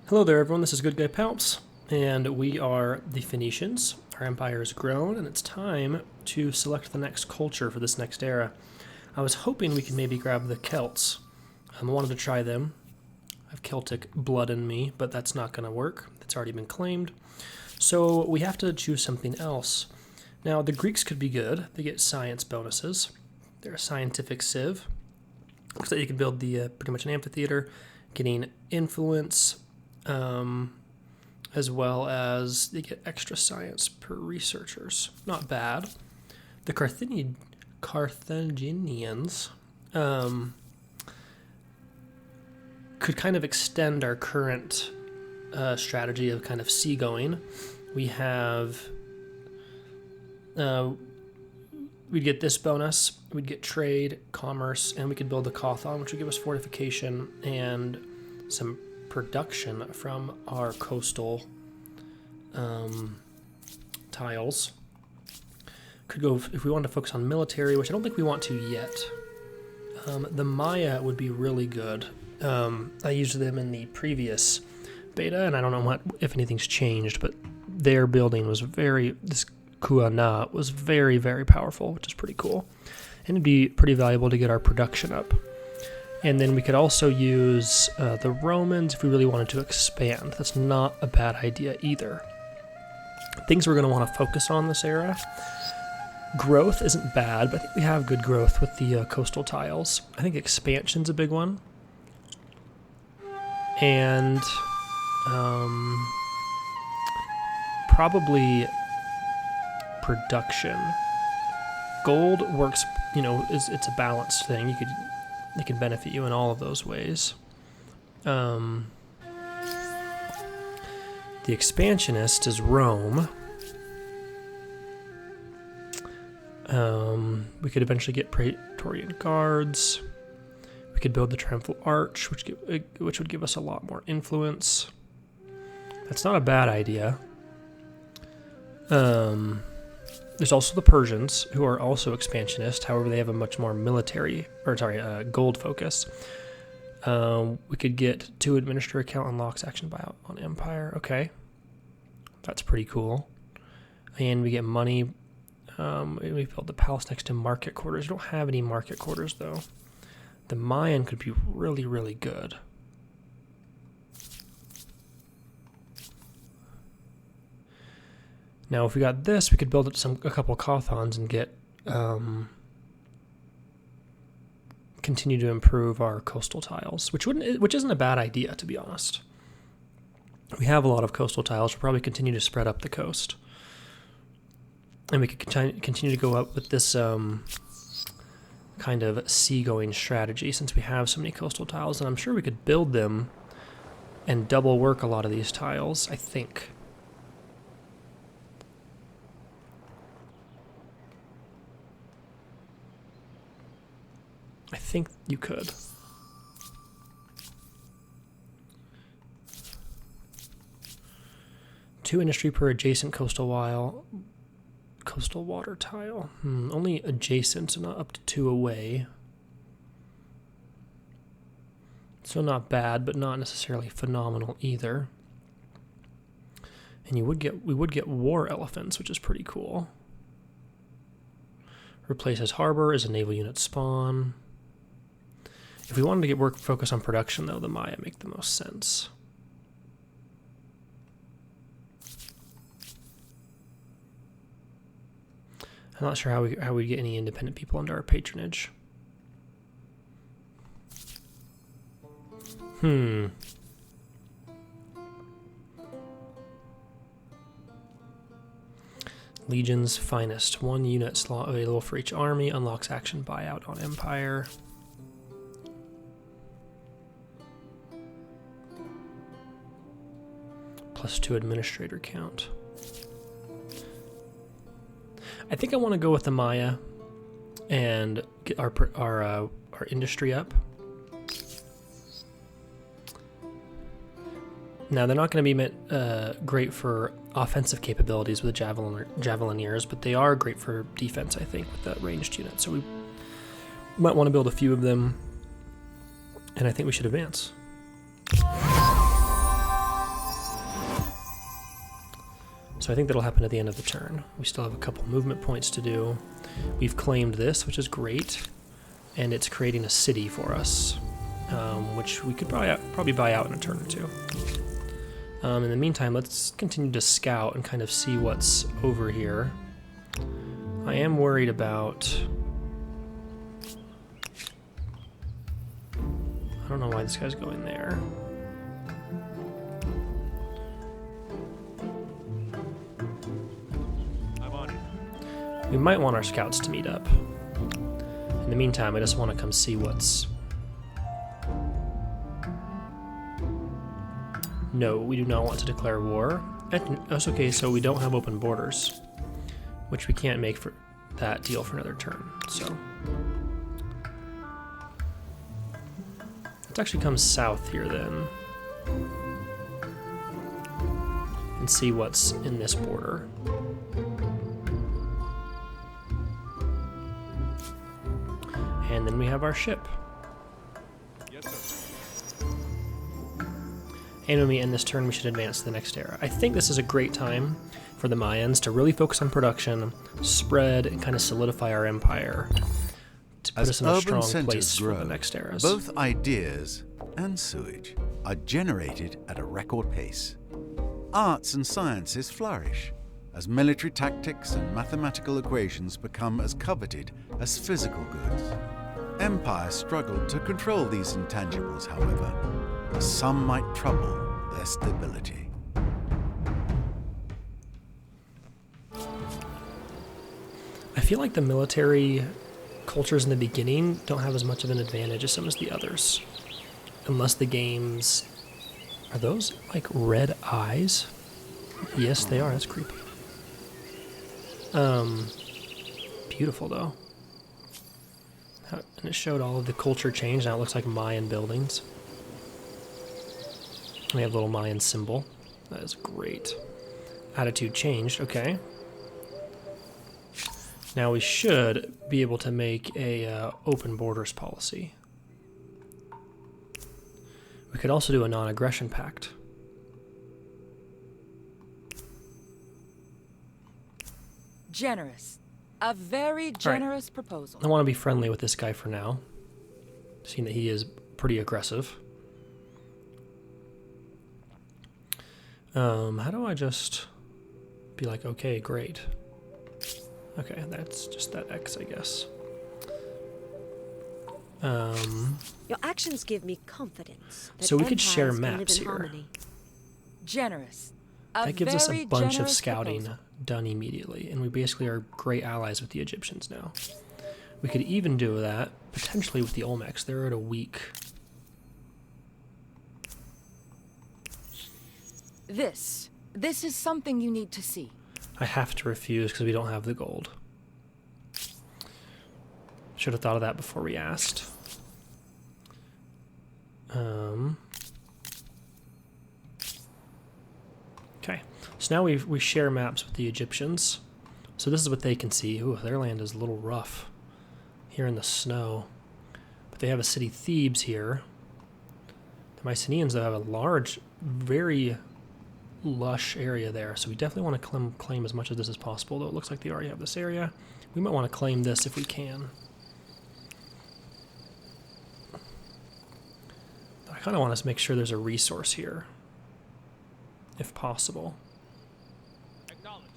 Hello there everyone, this is GoodGuyPalps, and we are the Phoenicians. Our empire has grown, and it's time to select the next culture for this next era. I was hoping we could maybe grab the Celts. I wanted to try them. I have Celtic blood in me, but that's not going to work. It's already been claimed. So we have to choose something else. Now, the Greeks could be good. They get science bonuses. They're a scientific civ. Looks like you can build the pretty much an amphitheater, getting influence, as well as they get extra science per researchers. Not bad. The Carthaginians could kind of extend our current strategy of kind of seagoing. We have we'd get this bonus, we'd get trade, commerce, and we could build the Kothon, which would give us fortification and some production from our coastal tiles. Could go if we wanted to focus on military, which I don't think we want to yet. The Maya would be really good. I used them in the previous beta, and I don't know if anything's changed, but their building was this Kuana was very, very powerful, which is pretty cool. And it'd be pretty valuable to get our production up. And then we could also use the Romans if we really wanted to expand. That's not a bad idea either. Things we're going to want to focus on this era. Growth isn't bad, but I think we have good growth with the coastal tiles. I think expansion's a big one. And probably production. Gold works, it's a balanced thing. It can benefit you in all of those ways. The expansionist is Rome. We could eventually get Praetorian Guards. We could build the Triumphal Arch, which would give us a lot more influence. That's not a bad idea. There's also the Persians, who are also expansionist. However, they have a much more gold focus. We could get 2 administrator account unlocks action buyout on Empire. Okay. That's pretty cool. And we get money. We build the palace next to market quarters. We don't have any market quarters, though. The Mayan could be really, really good. Now, if we got this, we could build a couple Kothons and get continue to improve our coastal tiles, which isn't a bad idea, to be honest. We have a lot of coastal tiles. We'll probably continue to spread up the coast, and we could continue to go up with this kind of seagoing strategy since we have so many coastal tiles, and I'm sure we could build them and double work a lot of these tiles. I think. I think you could. Two industry per adjacent coastal water tile. Only adjacent, so not up to 2 away. So not bad, but not necessarily phenomenal either. And we would get war elephants, which is pretty cool. Replaces harbor as a naval unit spawn. If we wanted to get focus on production, though, the Maya make the most sense. I'm not sure how we get any independent people under our patronage. Legion's finest. 1 unit slot available for each army. Unlocks action buyout on Empire. +2 administrator count. I think I want to go with the Maya and get our industry up. Now, they're not going to be great for offensive capabilities with the Javelineers, but they are great for defense, I think, with that ranged unit. So we might want to build a few of them, and I think we should advance. So I think that'll happen at the end of the turn. We still have a couple movement points to do. We've claimed this, which is great. And it's creating a city for us, which we could probably buy out in a turn or two. In the meantime, let's continue to scout and kind of see what's over here. I am worried about... I don't know why this guy's going there. I'm on it. We might want our scouts to meet up. In the meantime, I just want to come see what's... No, we do not want to declare war. That's okay, so we don't have open borders, which we can't make for that deal for another turn, so... Let's actually come south here then. And see what's in this border. And then we have our ship. Yes, sir. And when we end this turn, we should advance to the next era. I think this is a great time for the Mayans to really focus on production, spread, and kind of solidify our empire to put us in a strong place for the next eras. Both ideas and sewage are generated at a record pace. Arts and sciences flourish as military tactics and mathematical equations become as coveted as physical goods. Empires struggle to control these intangibles, however, as some might trouble their stability. I feel like the military cultures in the beginning don't have as much of an advantage as some of the others. Unless the games... Are those like red eyes? Yes, they are. That's creepy. Beautiful though. And it showed all of the culture change. Now it looks like Mayan buildings. We have a little Mayan symbol. That is great. Attitude changed. Okay. Now we should be able to make a open borders policy. We could also do a non-aggression pact. Generous. A very generous proposal. I want to be friendly with this guy for now, seeing that he is pretty aggressive. How do I just be like, okay, great. Okay, that's just that X, I guess. Your actions give me confidence. So we could share maps here. Harmony. Generous. That gives us a bunch of generous scouting proposal. done immediately, and we basically are great allies with the Egyptians now. We could even do that, potentially with the Olmecs. They're at a week. This is something you need to see. I have to refuse because we don't have the gold. Should have thought of that before we asked. Okay, so now we share maps with the Egyptians. So this is what they can see. Ooh, their land is a little rough here in the snow. But they have a city Thebes here. The Mycenaeans, though, have a large, very lush area there. So we definitely want to claim as much of this as possible, though it looks like they already have this area. We might want to claim this if we can. I kind of want to make sure there's a resource here, if possible. Acknowledged.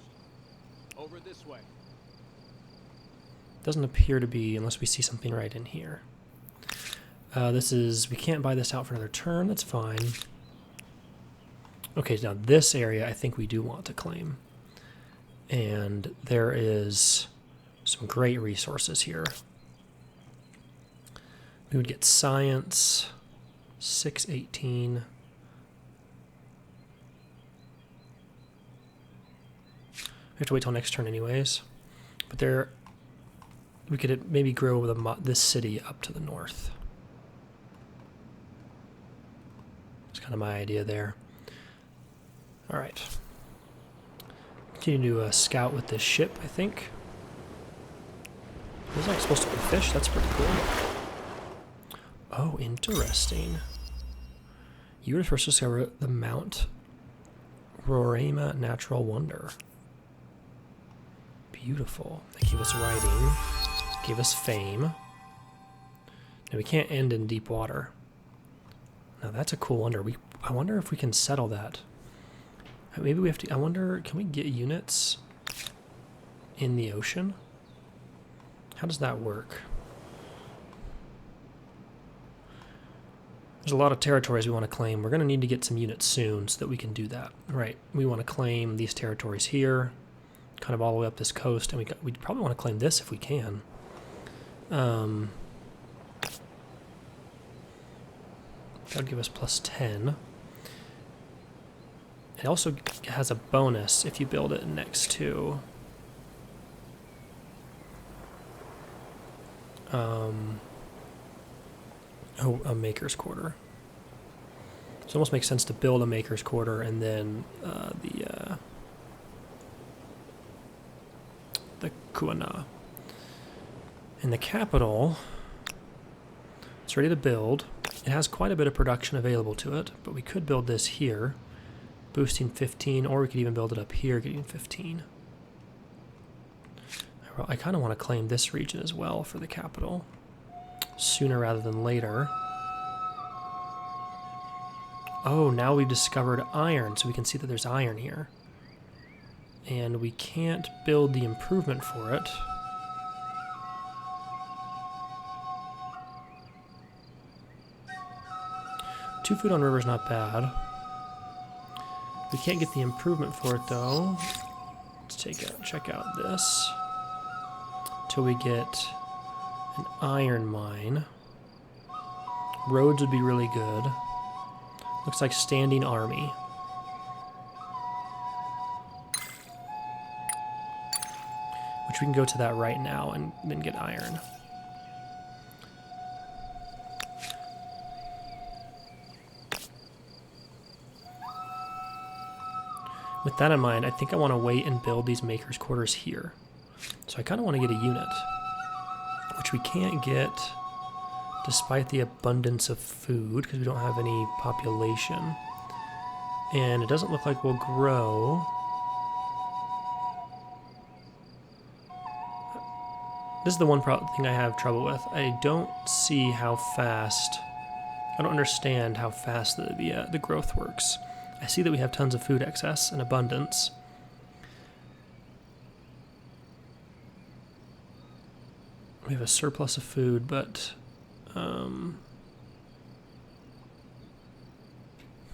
Over this way. Doesn't appear to be, unless we see something right in here. We can't buy this out for another turn, that's fine. Okay, now this area I think we do want to claim. And there is some great resources here. We would get science, 618. We have to wait till next turn anyways. But there, we could maybe grow this city up to the north. That's kind of my idea there. All right. Continue to scout with this ship, I think. Is that supposed to be fish? That's pretty cool. Oh, interesting. You were supposed to discover the Mount Roraima Natural Wonder. Beautiful. They gave us writing. Gave us fame. Now we can't end in deep water. Now that's a cool wonder. I wonder if we can settle that. Maybe we have to. I wonder, can we get units in the ocean? How does that work? There's a lot of territories we want to claim. We're going to need to get some units soon so that we can do that. Right. We want to claim these territories here, kind of all the way up this coast, and we probably want to claim this if we can. That would give us plus 10. It also has a bonus if you build it next to a maker's quarter. So it almost makes sense to build a maker's quarter and then the Kuana. And the capital, it's ready to build. It has quite a bit of production available to it, but we could build this here, boosting 15, or we could even build it up here, getting 15. I kind of want to claim this region as well for the capital, sooner rather than later. Oh, now we've discovered iron, so we can see that there's iron here. And we can't build the improvement for it. Two food on river is not bad. We can't get the improvement for it though. Let's check out this. Till we get an iron mine. Roads would be really good. Looks like standing army. Which we can go to that right now and then get iron. With that in mind, I think I want to wait and build these maker's quarters here. So I kind of want to get a unit, which we can't get despite the abundance of food because we don't have any population. And it doesn't look like we'll grow. This is the one thing I have trouble with. I don't see how fast, I don't understand how fast the growth works. I see that we have tons of food excess and abundance. We have a surplus of food, but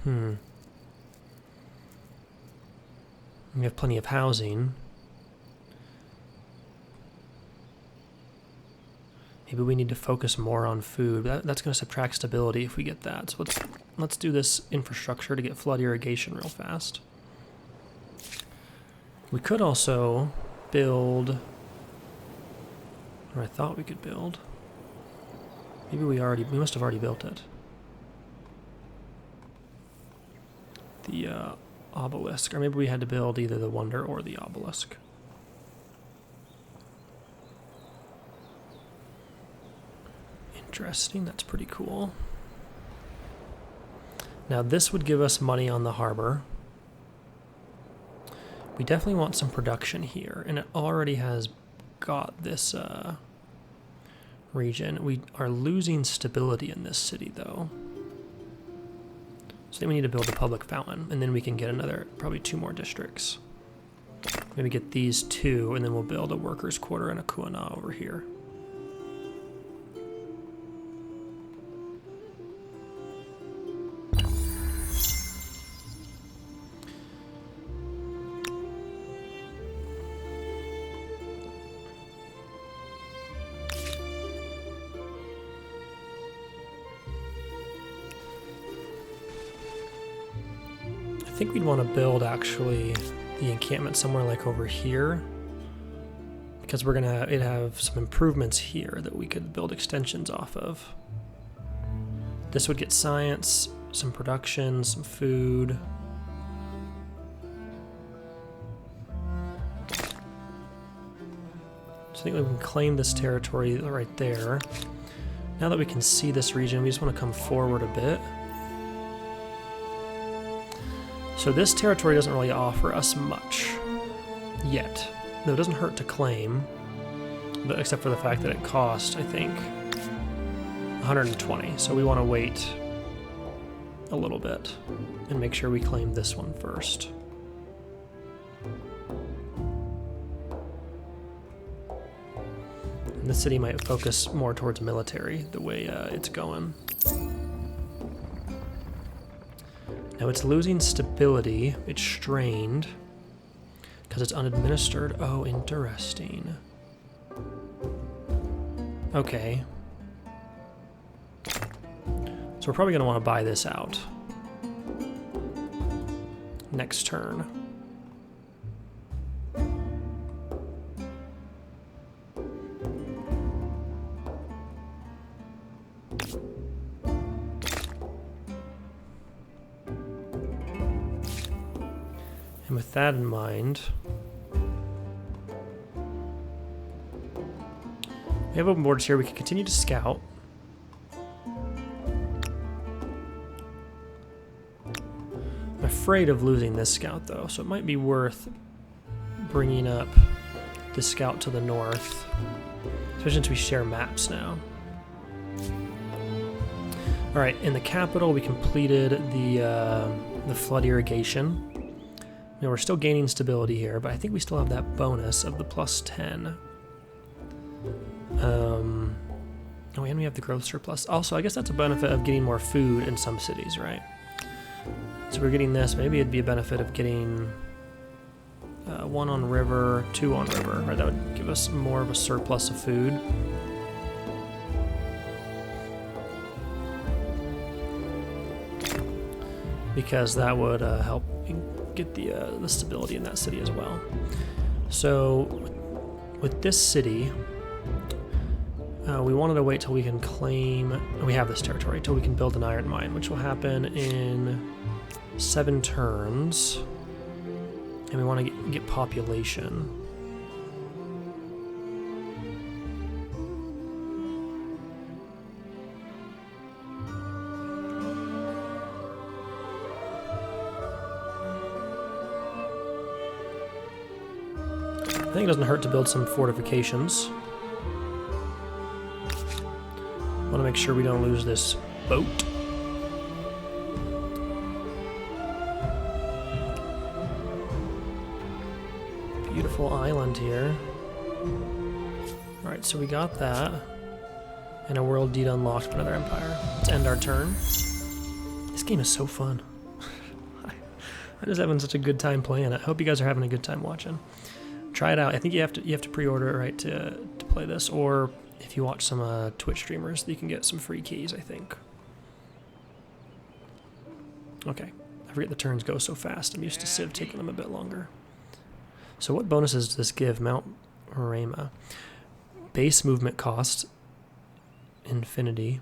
we have plenty of housing. Maybe we need to focus more on food. That's going to subtract stability if we get that. So let's do this infrastructure to get flood irrigation real fast. We could also build, or I thought we could build. Maybe we must have already built it. The obelisk, or maybe we had to build either the wonder or the obelisk. Interesting, that's pretty cool. Now this would give us money on the harbor. We definitely want some production here, and it already has got this region. We are losing stability in this city though. So then we need to build a public fountain, and then we can get probably 2 more districts. Maybe get these 2, and then we'll build a workers' quarter and a kuana over here. I think we'd want to build actually the encampment somewhere like over here, because it'd have some improvements here that we could build extensions off of. This would get science, some production, some food. So I think we can claim this territory right there. Now that we can see this region, we just want to come forward a bit. So this territory doesn't really offer us much yet. Though it doesn't hurt to claim, but except for the fact that it cost, I think, 120. So we want to wait a little bit and make sure we claim this one first. And the city might focus more towards military the way it's going. Now it's losing stability. It's strained because it's unadministered. Oh, interesting. Okay. So we're probably going to want to buy this out next turn. And with that in mind, we have open borders here. We can continue to scout. I'm afraid of losing this scout though, so it might be worth bringing up this scout to the north, especially since we share maps now. All right, in the capital, we completed the flood irrigation. You know, we're still gaining stability here, but I think we still have that bonus of the +10. Oh, and we have the growth surplus. Also, I guess that's a benefit of getting more food in some cities, right? So we're getting this. Maybe it'd be a benefit of getting 1 on river, 2 on river, right? That would give us more of a surplus of food. Because that would help get the stability in that city as well. So with this city, we wanted to wait till we can claim, we have this territory, till we can build an iron mine, which will happen in 7 turns. And we want to get population. I think it doesn't hurt to build some fortifications. Want to make sure we don't lose this boat. Beautiful island here. Alright, so we got that. And a world deed unlocked for another empire. Let's end our turn. This game is so fun. I'm just having such a good time playing it. I hope you guys are having a good time watching. Try it out. I think you have to pre-order it, right, to play this, or if you watch some Twitch streamers, you can get some free keys, I think. Okay, I forget the turns go so fast. I'm used to Civ taking them a bit longer. So what bonuses does this give Mount Rama? Base movement cost, infinity.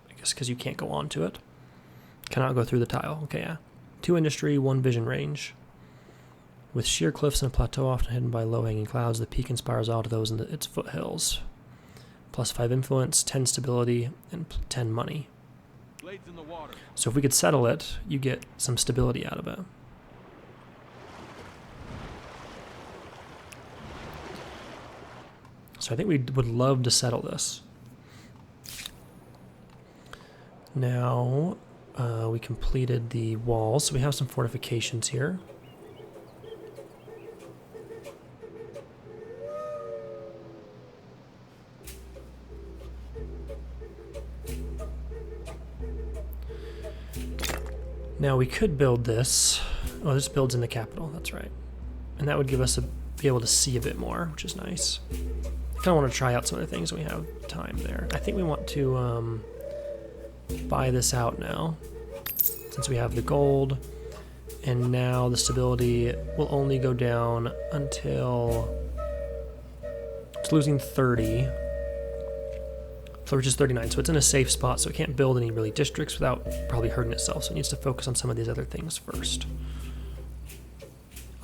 I guess because you can't go on to it. Cannot go through the tile. Okay, yeah. 2 industry, 1 vision range. With sheer cliffs and a plateau often hidden by low-hanging clouds, the peak inspires awe to those in its foothills. +5 influence, 10 stability, and 10 money. Blades in the water. So if we could settle it, you get some stability out of it. So I think we would love to settle this. Now, we completed the walls, so we have some fortifications here. Now we could build this. Oh, this builds in the capital, that's right. And that would give us be able to see a bit more, which is nice. I kind of want to try out some of the things when we have time there. I think we want to buy this out now, since we have the gold. And now the stability will only go down until it's losing 30. Which is 39, so it's in a safe spot, so it can't build any really districts without probably hurting itself, so it needs to focus on some of these other things first.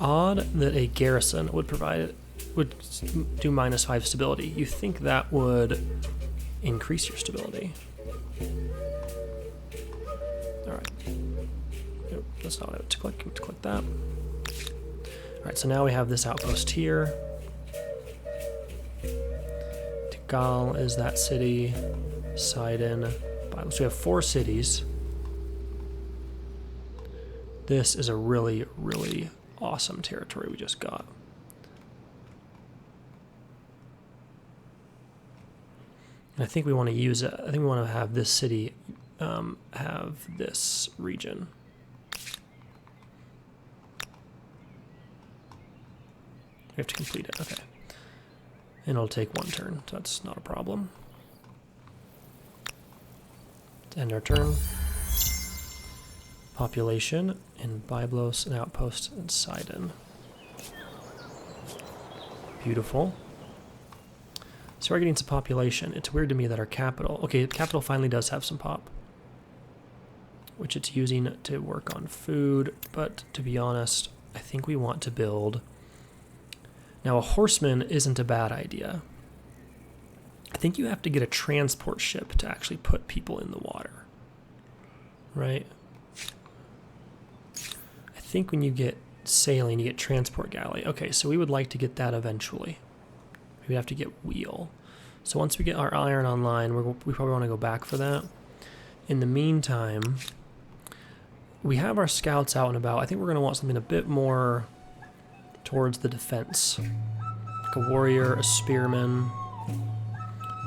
Odd that a garrison would would do -5 stability. You think that would increase your stability. Alright. Nope, that's not what I meant to click. I meant to click that. Alright, so now we have this outpost here. Tikal is that city. Sidon. So we have 4 cities. This is a really, really awesome territory we just got. And I think we want to use it. I think we want to have this city have this region. We have to complete it. Okay. And it'll take 1 turn, so that's not a problem. To end our turn. Population in Byblos, an outpost in Sidon. Beautiful. So we're getting some population. It's weird to me that our capital... Okay, capital finally does have some pop, which it's using to work on food, but to be honest, I think we want to build... Now, a horseman isn't a bad idea. I think you have to get a transport ship to actually put people in the water, right? I think when you get sailing, you get transport galley. Okay, so we would like to get that eventually. We have to get wheel. So once we get our iron online, we probably want to go back for that. In the meantime, we have our scouts out and about. I think we're going to want something a bit more towards the defense. Like a warrior, a spearman.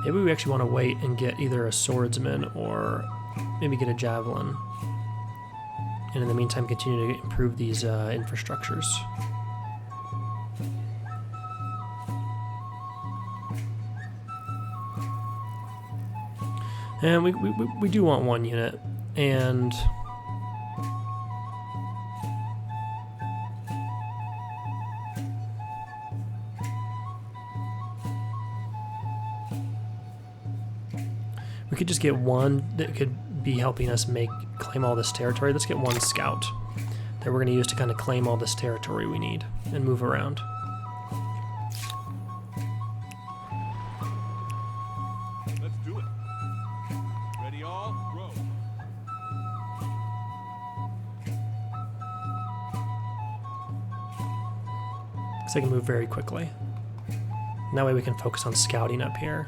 Maybe we actually want to wait and get either a swordsman or maybe get a javelin. And in the meantime, continue to improve these infrastructures. And we do want 1 unit, and we could just get 1 that could be helping us claim all this territory. Let's get 1 scout that we're going to use to kind of claim all this territory we need and move around. Let's do it. Ready all, row. Because they can move very quickly. And that way we can focus on scouting up here.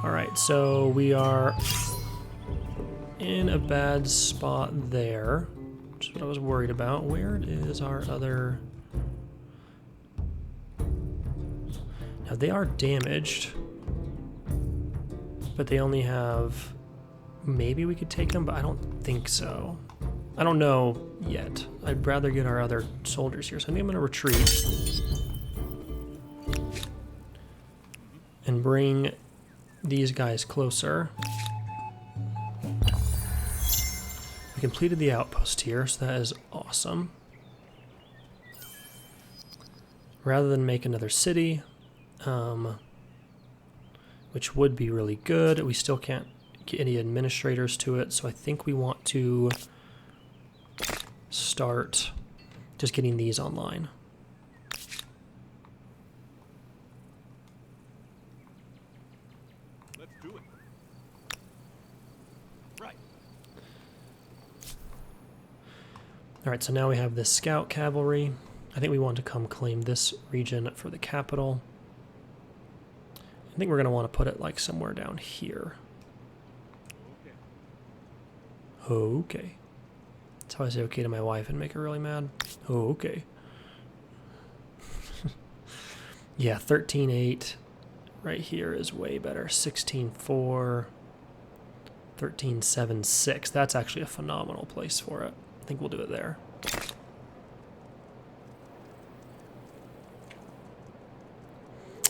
Alright, so we are in a bad spot there, which is what I was worried about. Where is our other... Now they are damaged, but they only have... Maybe we could take them, but I don't think so. I don't know yet. I'd rather get our other soldiers here, so I think I'm going to retreat and bring these guys closer. We completed the outpost here, so that is awesome. Rather than make another city, which would be really good, we still can't get any administrators to it, so I think we want to start just getting these online. Alright, so now we have this scout cavalry. I think we want to come claim this region for the capital. I think we're going to want to put it like somewhere down here. Okay. That's how I say okay to my wife and make her really mad. Oh, okay. Yeah, 13.8 right here is way better. 16.4, 13.7.6. That's actually a phenomenal place for it. I think we'll do it there.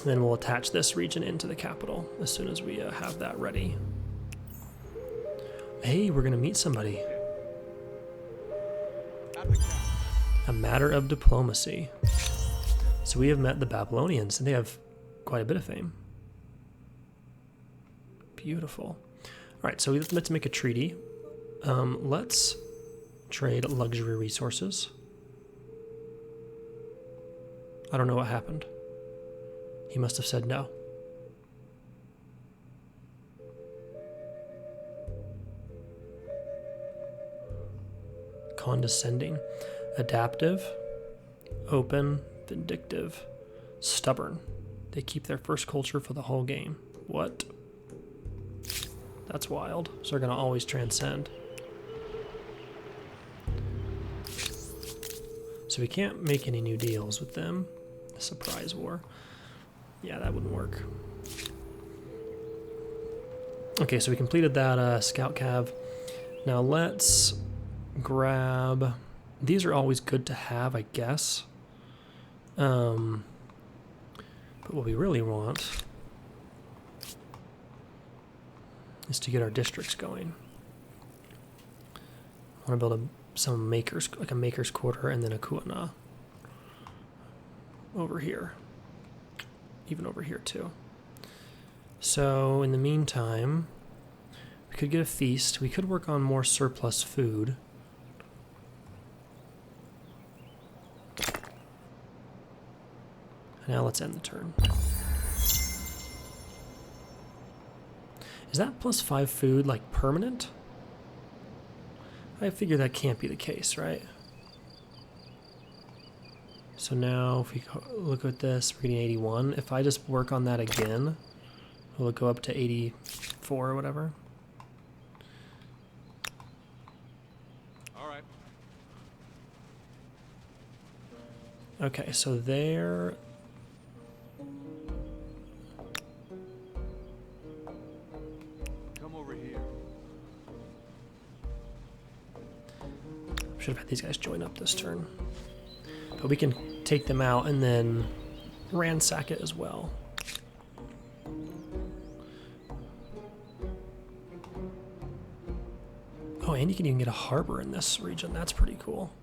Then we'll attach this region into the capital as soon as we have that ready. Hey, we're going to meet somebody. A matter of diplomacy. So we have met the Babylonians, and they have quite a bit of fame. Beautiful. All right, so let's make a treaty. Let's trade luxury resources. I don't know what happened. He must have said no. condescending, adaptive, open, vindictive, stubborn. They keep their first culture for the whole game. What? That's wild. So they're going to always transcend. So we can't make any new deals with them. The surprise war. Yeah, that wouldn't work. Okay, so we completed that scout cav. Now let's grab... These are always good to have, I guess. But what we really want is to get our districts going. I want to build some makers, like a maker's quarter, and then a kuana over here. Even over here too. So in the meantime, we could get a feast. We could work on more surplus food. Now let's end the turn. Is that +5 food like permanent? I figure that can't be the case, right? So now if we look at this, we're getting 81. If I just work on that again, will it go up to 84 or whatever? All right. Okay, so there... Come over here. Should have had these guys join up this turn. But we can take them out and then ransack it as well. Oh, and you can even get a harbor in this region. That's pretty cool.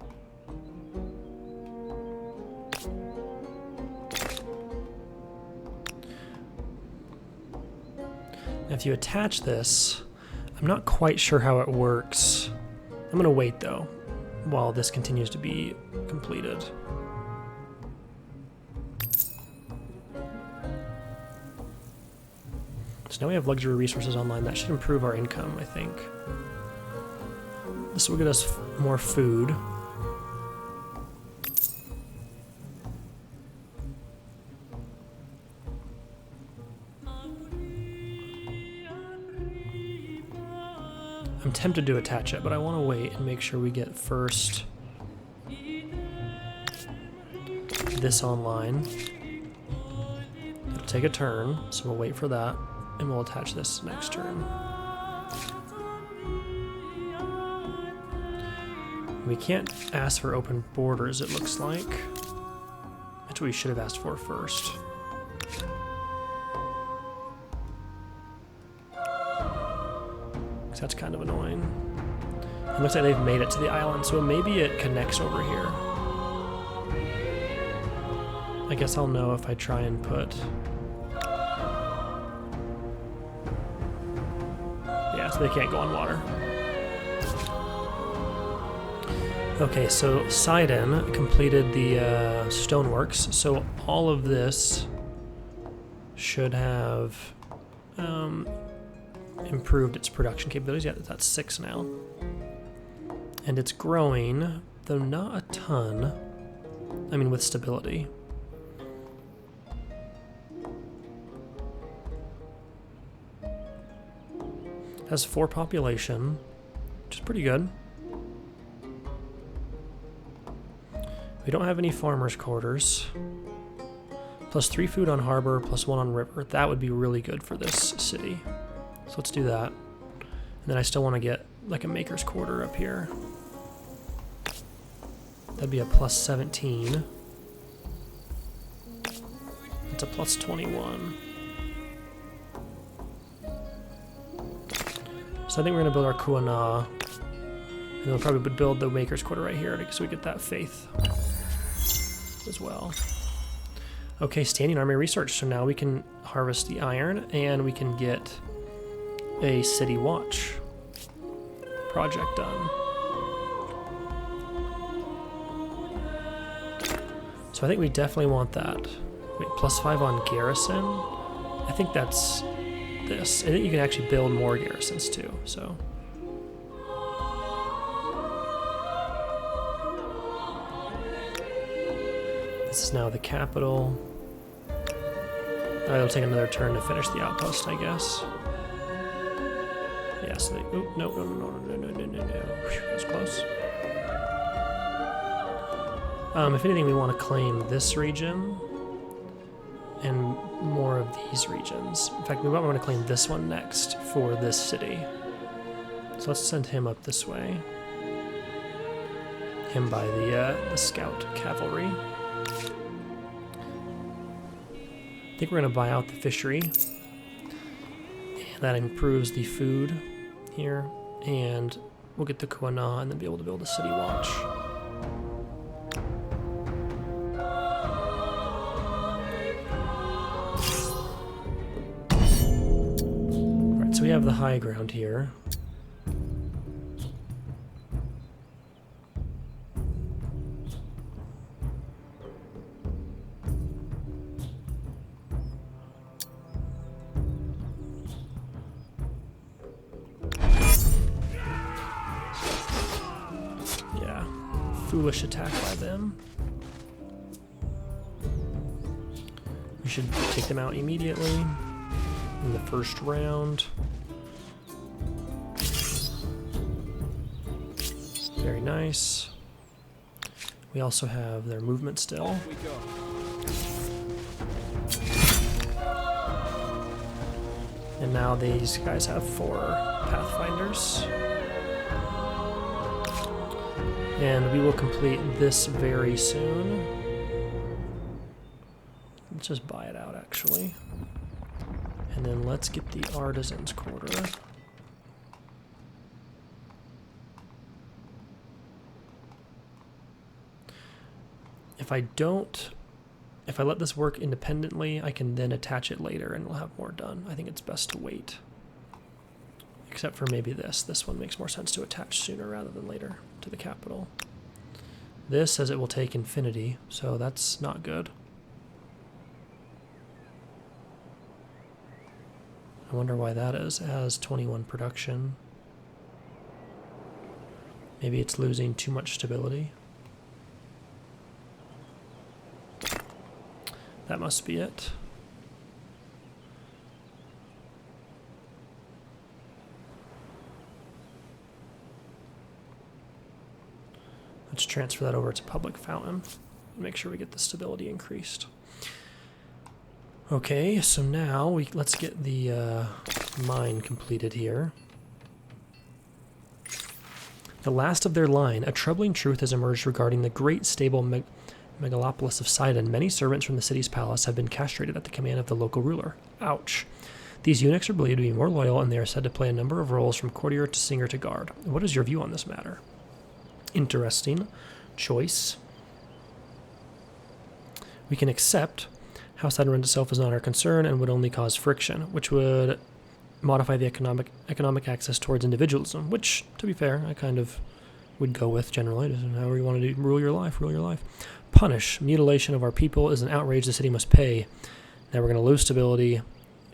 Now, if you attach this, I'm not quite sure how it works. I'm going to wait, though, while this continues to be completed. So now we have luxury resources online. That should improve our income, I think. This will get us more food. I'm tempted to attach it, but I want to wait and make sure we get first this online. It'll take a turn, so we'll wait for that, and we'll attach this next turn. We can't ask for open borders, it looks like. That's what we should have asked for first. That's kind of annoying. It looks like they've made it to the island, so maybe it connects over here. I guess I'll know if I try and put... Yeah, so they can't go on water. Okay, so Sidon completed the stoneworks, so all of this should have improved its production capabilities. Yeah, that's 6 now. And it's growing, though not a ton. I mean, with stability. Has 4 population, which is pretty good. We don't have any farmers' quarters. Plus 3 food on harbor, plus 1 on river. That would be really good for this city. So let's do that. And then I still want to get like a maker's quarter up here. That'd be a plus 17. It's a plus 21. So I think we're going to build our kuana. And we'll probably build the maker's quarter right here so we get that faith as well. Okay, standing army research. So now we can harvest the iron and we can get a city watch project done. So I think we definitely want that. Wait, plus 5 on garrison? I think that's this. I think you can actually build more garrisons too, so. This is now the capital. It'll take another turn to finish the outpost, I guess. Yeah, so they... Oh, no. Whew, that was close. If anything, we want to claim this region and more of these regions. In fact, we might want to claim this one next for this city. So let's send him up this way. Him by the scout cavalry. I think we're going to buy out the fishery. And that improves the food here. And we'll get the Kuana and then be able to build a city watch. So we have the high ground here. Yeah, foolish attack by them. We should take them out immediately in the first round. Very nice. We also have their movement still. And now these guys have 4 Pathfinders. And we will complete this very soon. Let's just buy it out, actually. And then let's get the Artisans Quarter. If I let this work independently, I can then attach it later and we'll have more done. I think it's best to wait. Except for maybe this. This one makes more sense to attach sooner rather than later to the capital. This says it will take infinity, so that's not good. I wonder why that is. It has 21 production. Maybe it's losing too much stability. That must be it. Let's transfer that over to public fountain. Make sure we get the stability increased. Okay, so now let's get the mine completed here. The last of their line, a troubling truth has emerged regarding the great stable megalopolis of Sidon. Many servants from the city's palace have been castrated at the command of the local ruler. Ouch. These eunuchs are believed to be more loyal, and they are said to play a number of roles from courtier to singer to guard. What is your view on this matter? Interesting choice. We can accept how Sidon runs itself is not our concern and would only cause friction, which would modify the economic access towards individualism, which, to be fair, I kind of would go with generally. However you want to rule your life, rule your life. Punish. Mutilation of our people is an outrage the city must pay. Now we're going to lose stability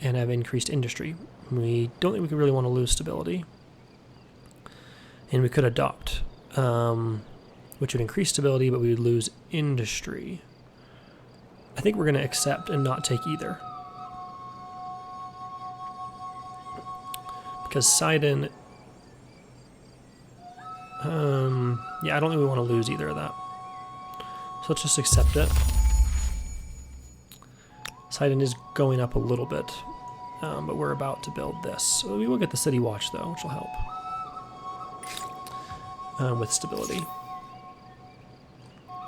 and have increased industry. We don't think we really want to lose stability. And we could adopt, which would increase stability, but we would lose industry. I think we're going to accept and not take either. Because Sidon... yeah, I don't think we want to lose either of that. So let's just accept it. Sidon is going up a little bit, but we're about to build this. So we will get the city watch, though, which will help with stability.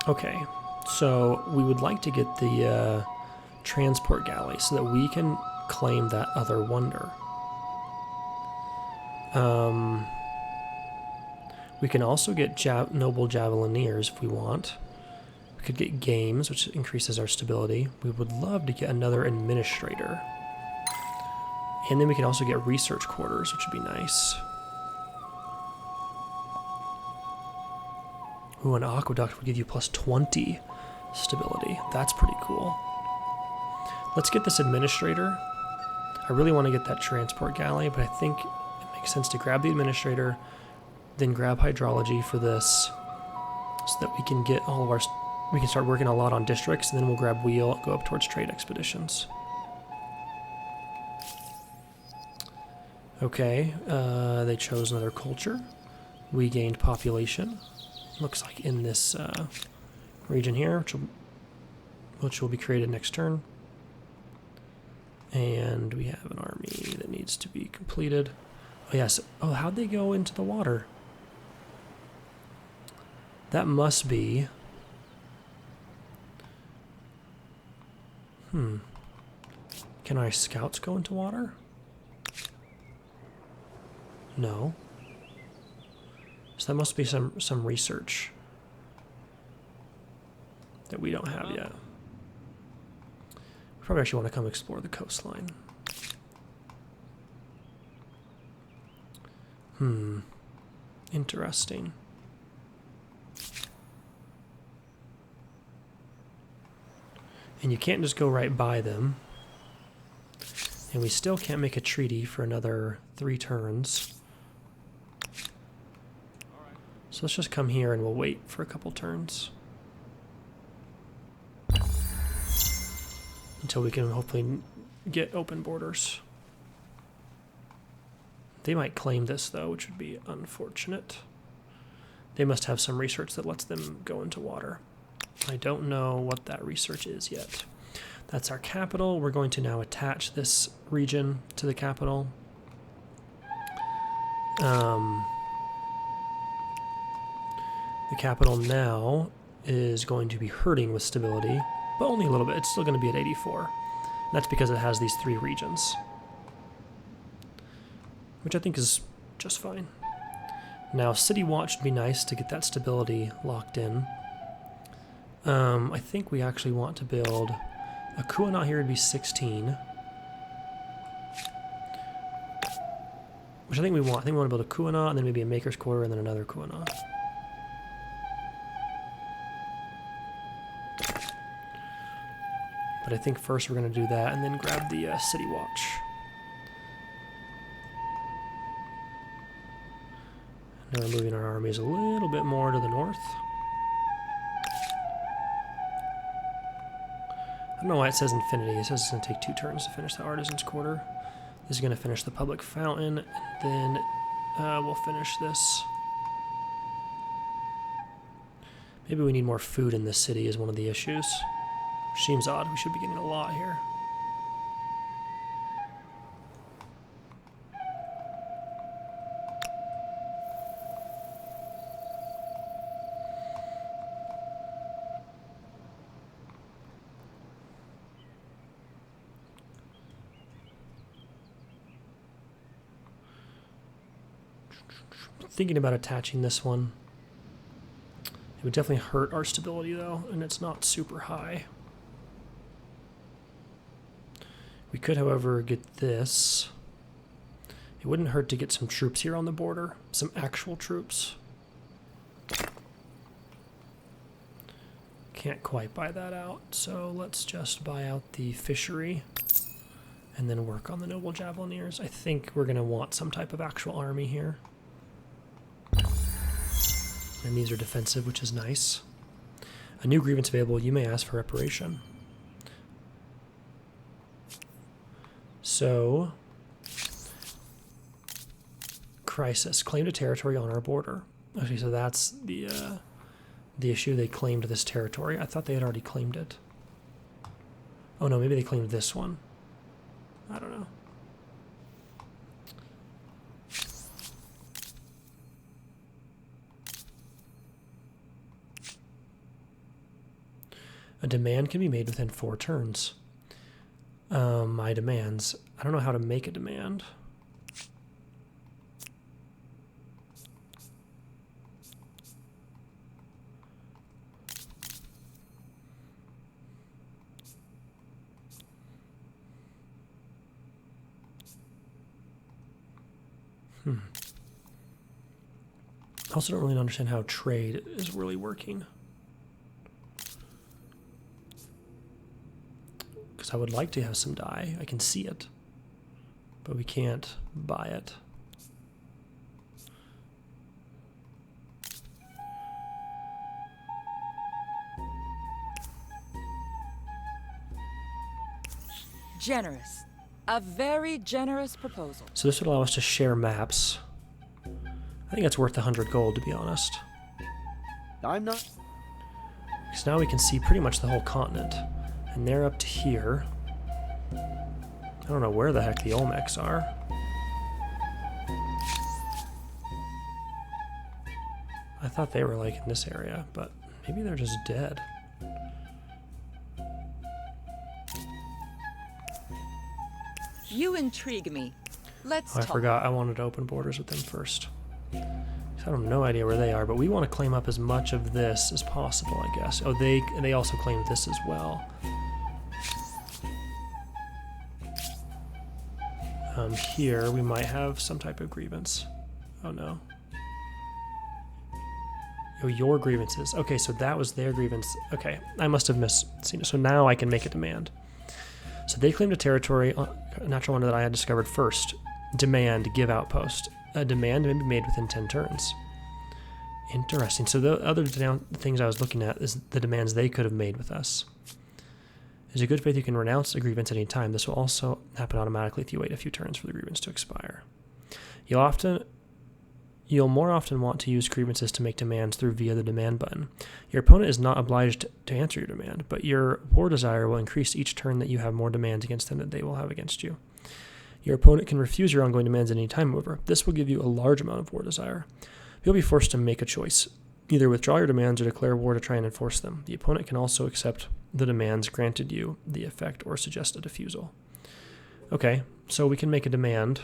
Okay, so we would like to get the transport galley so that we can claim that other wonder. We can also get noble javelineers if we want. We could get games, which increases our stability. We would love to get another administrator. And then we can also get research quarters, which would be nice. Ooh, an aqueduct would give you plus 20 stability. That's pretty cool. Let's get this administrator. I really want to get that transport galley, but I think it makes sense to grab the administrator, then grab hydrology for this, so that we can get all of our We can start working a lot on districts, and then we'll grab wheel and go up towards trade expeditions. Okay, they chose another culture. We gained population. Looks like in this region here, which will be created next turn. And we have an army that needs to be completed. Oh yes. Oh, how'd they go into the water? That must be... Can our scouts go into water? No. So that must be some research that we don't have yet. We probably actually want to come explore the coastline. Interesting. And you can't just go right by them. And we still can't make a treaty for another 3 turns. So let's just come here and we'll wait for a couple turns. Until we can hopefully get open borders. They might claim this though, which would be unfortunate. They must have some research that lets them go into water. I don't know what that research is yet. That's our capital. We're going to now attach this region to the capital. The capital now is going to be hurting with stability, but only a little bit. It's still going to be at 84. And that's because it has these 3 regions, which I think is just fine. Now, City Watch would be nice to get that stability locked in. I think we actually want to build a Kuanat here would be 16. Which I think we want. I think we want to build a Kuanat and then maybe a Maker's Quarter and then another Kuanat. But I think first we're going to do that and then grab the City Watch. Now we're moving our armies a little bit more to the north. I don't know why it says infinity. It says it's going to take 2 turns to finish the Artisan's Quarter. This is going to finish the Public Fountain, and then we'll finish this. Maybe we need more food in this city is one of the issues. Which seems odd. We should be getting a lot here. Thinking about attaching this one. It would definitely hurt our stability though, and it's not super high. We could, however, get this. It wouldn't hurt to get some troops here on the border, some actual troops. Can't quite buy that out, so let's just buy out the fishery and then work on the noble javelineers. I think we're going to want some type of actual army here. And these are defensive, which is nice. A new grievance available. You may ask for reparation. So, crisis. Claimed a territory on our border. Okay, so that's the issue. They claimed this territory. I thought they had already claimed it. Oh no, maybe they claimed this one. I don't know. A demand can be made within 4 turns. My demands. I don't know how to make a demand. I also don't really understand how trade is really working. Because I would like to have some dye. I can see it. But we can't buy it. Generous. A very generous proposal. So this would allow us to share maps. I think that's worth 100 gold, to be honest. I'm not. Because now we can see pretty much the whole continent. And they're up to here. I don't know where the heck the Olmecs are. I thought they were like in this area, but maybe they're just dead. You intrigue me. Let's Oh, I talk. forgot I wanted to open borders with them first. I have no idea where they are, but we want to claim up as much of this as possible, I guess. Oh, they also claim this as well. Here we might have some type of grievance. Oh no. Oh, your grievances. Okay, so that was their grievance. Okay, I must have seen it. So now I can make a demand. So they claimed a territory, a natural one that I had discovered first. Demand, give outpost. A demand may be made within 10 turns. Interesting. So the other things I was looking at is the demands they could have made with us. Is a good faith you can renounce a grievance at any time. This will also happen automatically if you wait a few turns for the grievance to expire. You'll more often want to use grievances to make demands through via the demand button. Your opponent is not obliged to answer your demand, but your war desire will increase each turn that you have more demands against them than they will have against you. Your opponent can refuse your ongoing demands at any time, however. This will give you a large amount of war desire. You'll be forced to make a choice. Either withdraw your demands or declare war to try and enforce them. The opponent can also accept the demands granted you, the effect, or suggest a defusal. Okay, so we can make a demand.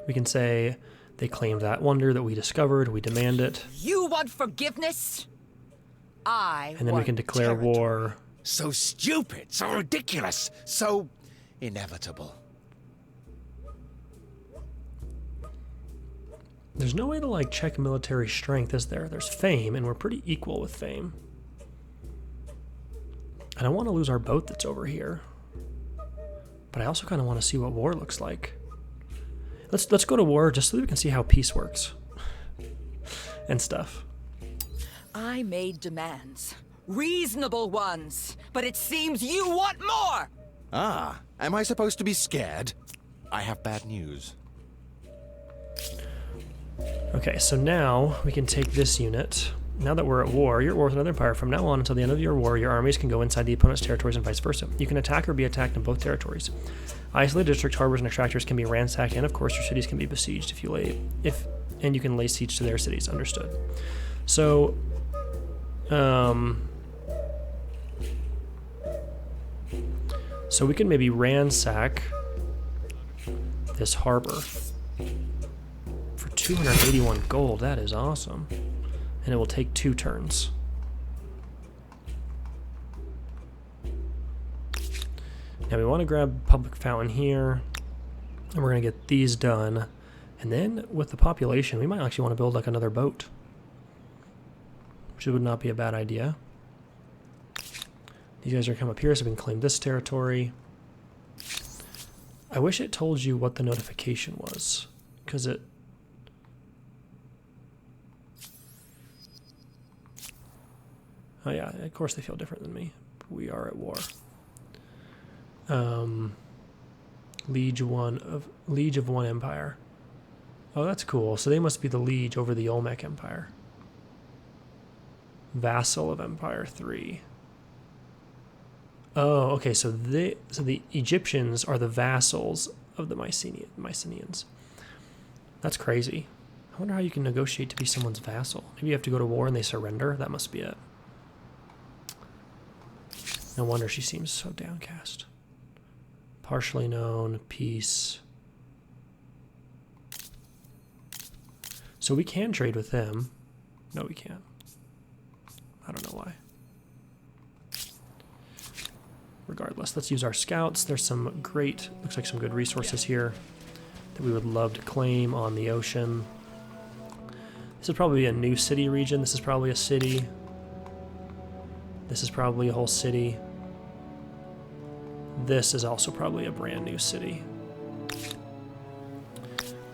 We can say they claimed that wonder that we discovered, we demand it. You want forgiveness? And then we can declare war. So stupid, so ridiculous, so inevitable. There's no way to like check military strength, is there? There's fame, and we're pretty equal with fame. I don't want to lose our boat that's over here. But I also kind of want to see what war looks like. Let's go to war just so that we can see how peace works. And stuff. I made demands. Reasonable ones. But it seems you want more! Ah, am I supposed to be scared? I have bad news. Okay, so now we can take this unit. Now that we're at war, you're at war with another empire. From now on until the end of your war, your armies can go inside the opponent's territories and vice versa. You can attack or be attacked in both territories. Isolated districts, harbors, and extractors can be ransacked, and of course your cities can be besieged and you can lay siege to their cities. Understood. So, so we can maybe ransack this harbor for 281 gold. That is awesome. And it will take 2 turns. Now we want to grab public fountain here, and we're going to get these done. And then with the population, we might actually want to build like another boat, which would not be a bad idea. These guys are come up here, so we can claim this territory. I wish it told you what the notification was, because it... Oh yeah, of course they feel different than me. We are at war. Liege of one empire. Oh, that's cool. So they must be the liege over the Olmec Empire. Vassal of Empire 3. Oh, okay. So the Egyptians are the vassals of the Mycenaeans. That's crazy. I wonder how you can negotiate to be someone's vassal. Maybe you have to go to war and they surrender. That must be it. No wonder she seems so downcast. Partially known, peace. So we can trade with them. No, we can't. I don't know why. Regardless, let's use our scouts. There's some great, looks like some good resources here that we would love to claim on the ocean. This is probably a new city region. This is probably a city. This is probably a whole city. This is also probably a brand new city.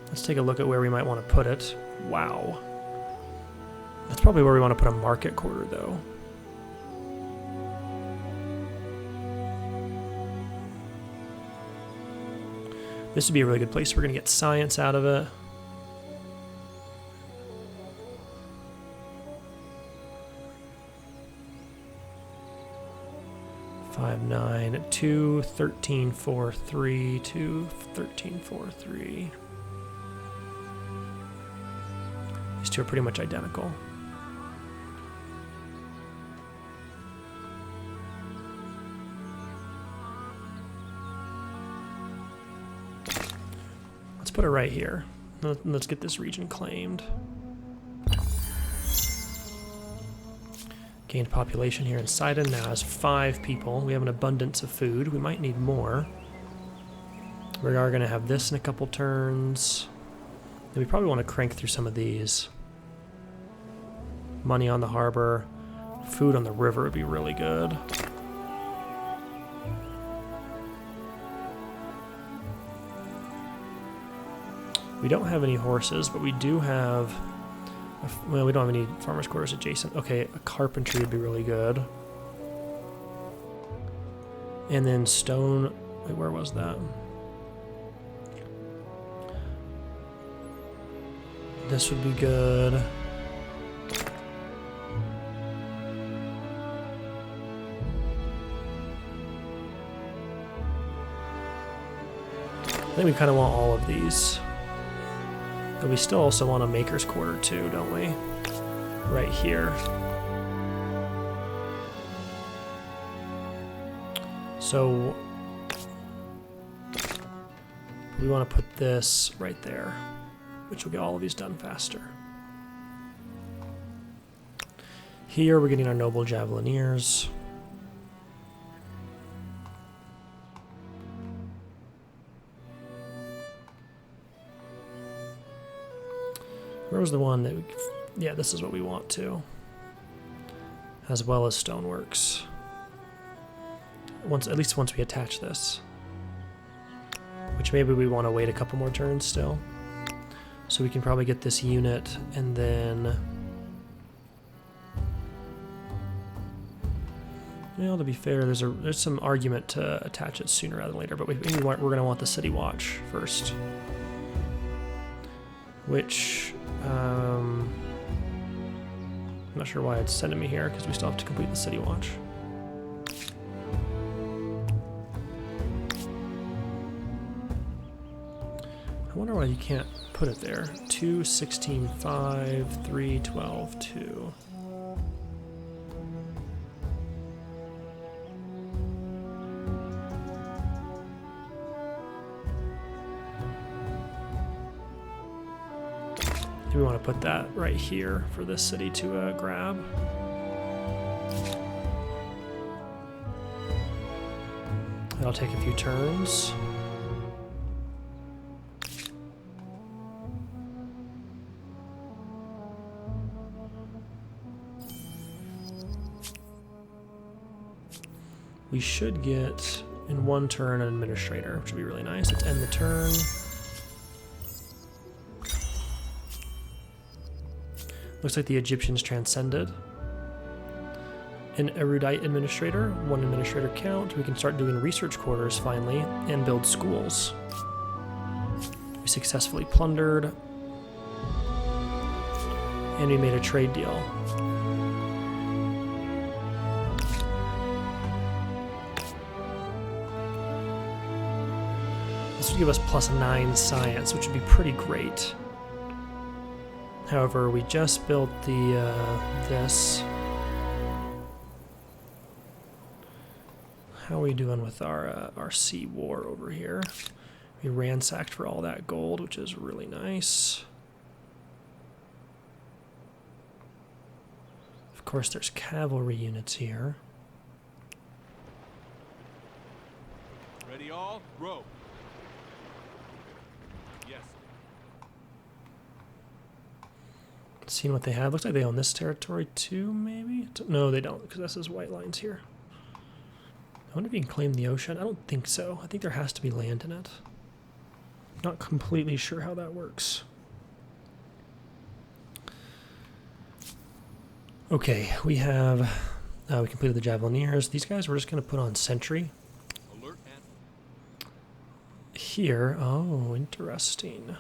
Let's take a look at where we might want to put it. Wow. That's probably where we want to put a market quarter, though. This would be a really good place. We're going to get science out of it. Five, 9, 2, 13, 4, 3, 2, 13, 4, 3. These two are pretty much identical. Let's put it right here. Let's get this region claimed. Gained population here in Sidon now has 5 people. We have an abundance of food. We might need more. We are going to have this in a couple turns. And we probably want to crank through some of these. Money on the harbor. Food on the river would be really good. We don't have any horses, but we do have... Well, we don't have any farmers' quarters adjacent. Okay, a carpentry would be really good. And then stone... Wait, where was that? This would be good. I think we kind of want all of these. But we still also want a maker's quarter too, don't we? Right here. So we want to put this right there, which will get all of these done faster. Here we're getting our noble javelineers. Where was the one that... Yeah, this is what we want to. As well as stoneworks. At least once we attach this. Which maybe we want to wait a couple more turns still. So we can probably get this unit and then... Well, to be fair, there's some argument to attach it sooner rather than later, but we're going to want the City Watch first. Which... I'm not sure why it's sending me here, because we still have to complete the City Watch. I wonder why you can't put it there. 2, 16, 5, 3, 12, 2. We want to put that right here for this city to grab. That'll take a few turns. We should get in one turn an administrator, which would be really nice. Let's end the turn. Looks like the Egyptians transcended. An erudite administrator, 1 administrator count. We can start doing research quarters finally and build schools. We successfully plundered. And we made a trade deal. This would give us +9 science, which would be pretty great. However, we just built the this. How are we doing with our sea war over here? We ransacked for all that gold, which is really nice. Of course, there's cavalry units here. Ready all? Row. Yes. Seeing what they have. Looks like they own this territory too, maybe? No, they don't, because this is white lines here. I wonder if you can claim the ocean. I don't think so. I think there has to be land in it. Not completely sure how that works. Okay, we have... we completed the Javelineers. These guys we're just going to put on sentry. Alert and here. Oh, interesting.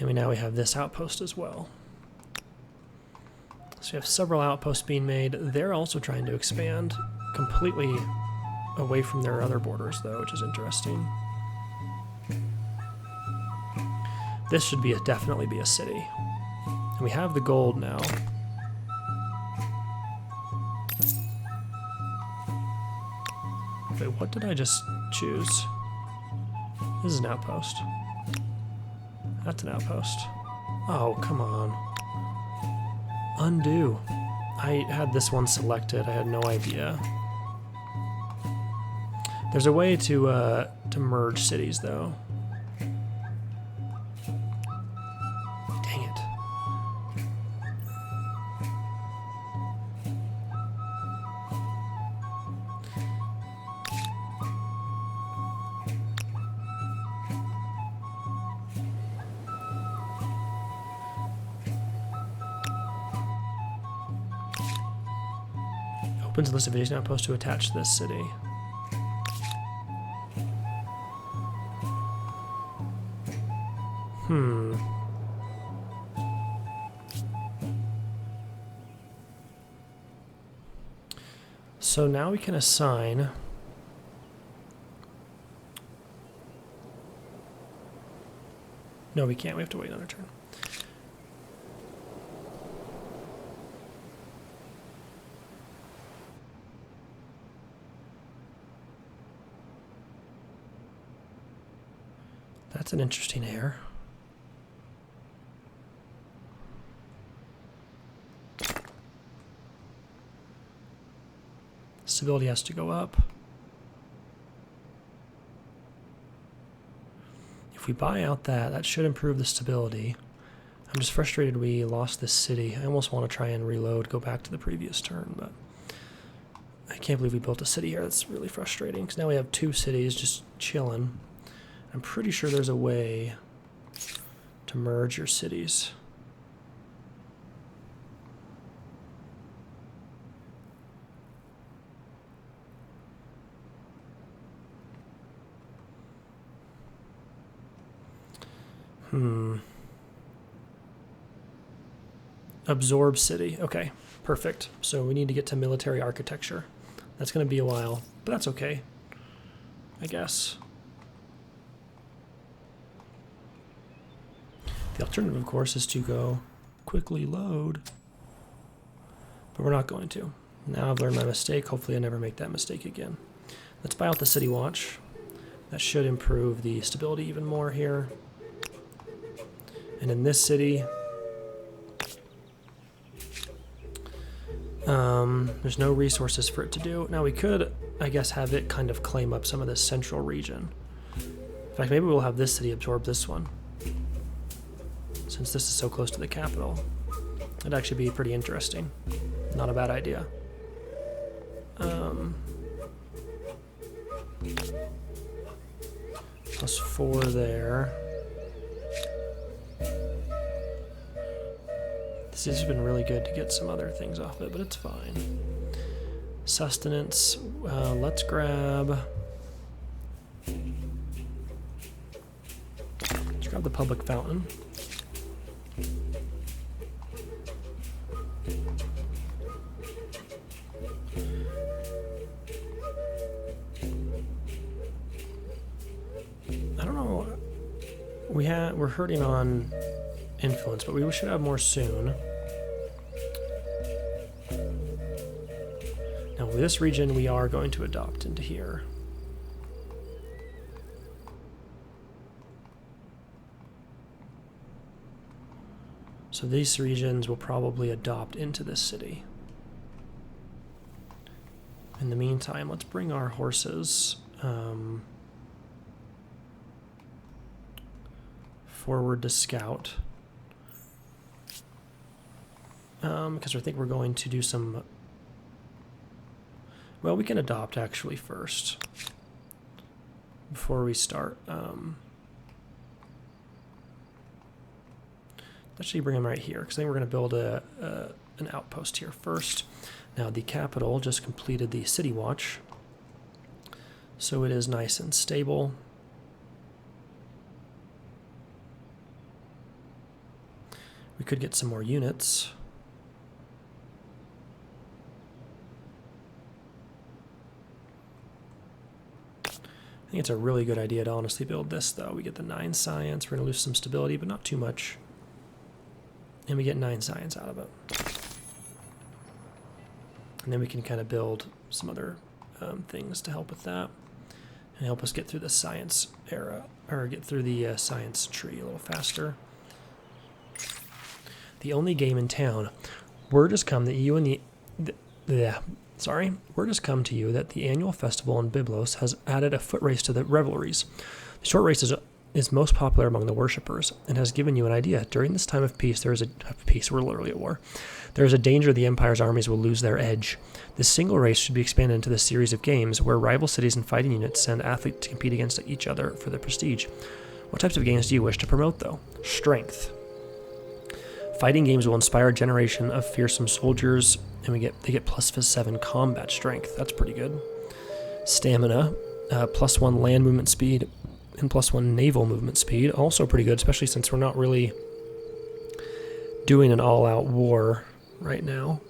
And now we have this outpost as well. So we have several outposts being made. They're also trying to expand completely away from their other borders, though, which is interesting. This should be definitely be a city. And we have the gold now. Wait, what did I just choose? This is an outpost. That's an outpost. Oh, come on. Undo. I had this one selected. I had no idea. There's a way to merge cities, though. Dang it. Opens a list of videos now supposed to attach to this city. So now we can assign no, we can't. We have to wait another turn. That's an interesting error. Stability has to go up. If we buy out that, that should improve the stability. I'm just frustrated we lost this city. I almost want to try and reload, go back to the previous turn, but I can't believe we built a city here. That's really frustrating because now we have two cities just chilling. I'm pretty sure there's a way to merge your cities. Absorb city. Okay, perfect. So we need to get to military architecture. That's going to be a while, but that's okay, I guess. The alternative, of course, is to go quickly load, but we're not going to. Now I've learned my mistake. Hopefully I never make that mistake again. Let's buy out the city watch. That should improve the stability even more here. And in this city, there's no resources for it to do. Now we could, I guess, have it kind of claim up some of this central region. In fact, maybe we'll have this city absorb this one, since this is so close to the capital. It'd actually be pretty interesting. Not a bad idea. +4 there. This has been really good to get some other things off it, but it's fine. Sustenance, let's grab... Let's grab the public fountain. I don't know. We're hurting on influence, but we should have more soon. Now, with this region, we are going to adopt into here. So these regions will probably adopt into this city. In the meantime, let's bring our horses forward to scout. Because I think we're going to do some... Well, we can adopt actually first before we start. Let's actually bring him right here because I think we're going to build an outpost here first. Now the capital just completed the city watch, so it is nice and stable. We could get some more units. I think it's a really good idea to honestly build this, though. We get the 9 science. We're going to lose some stability, but not too much. And we get 9 science out of it. And then we can kind of build some other things to help with that. And help us get through the science era, or get through the science tree a little faster. The only game in town. Word has come that you and word has come to you that the annual festival in Byblos has added a foot race to the revelries. The short race is most popular among the worshippers and has given you an idea. During this time of peace, we're literally at war. There is a danger the Empire's armies will lose their edge. This single race should be expanded into the series of games where rival cities and fighting units send athletes to compete against each other for the prestige. What types of games do you wish to promote, though? Strength. Fighting games will inspire a generation of fearsome soldiers, and they get plus 7 combat strength. That's pretty good. Stamina, plus 1 land movement speed, and plus 1 naval movement speed. Also pretty good, especially since we're not really doing an all-out war right now.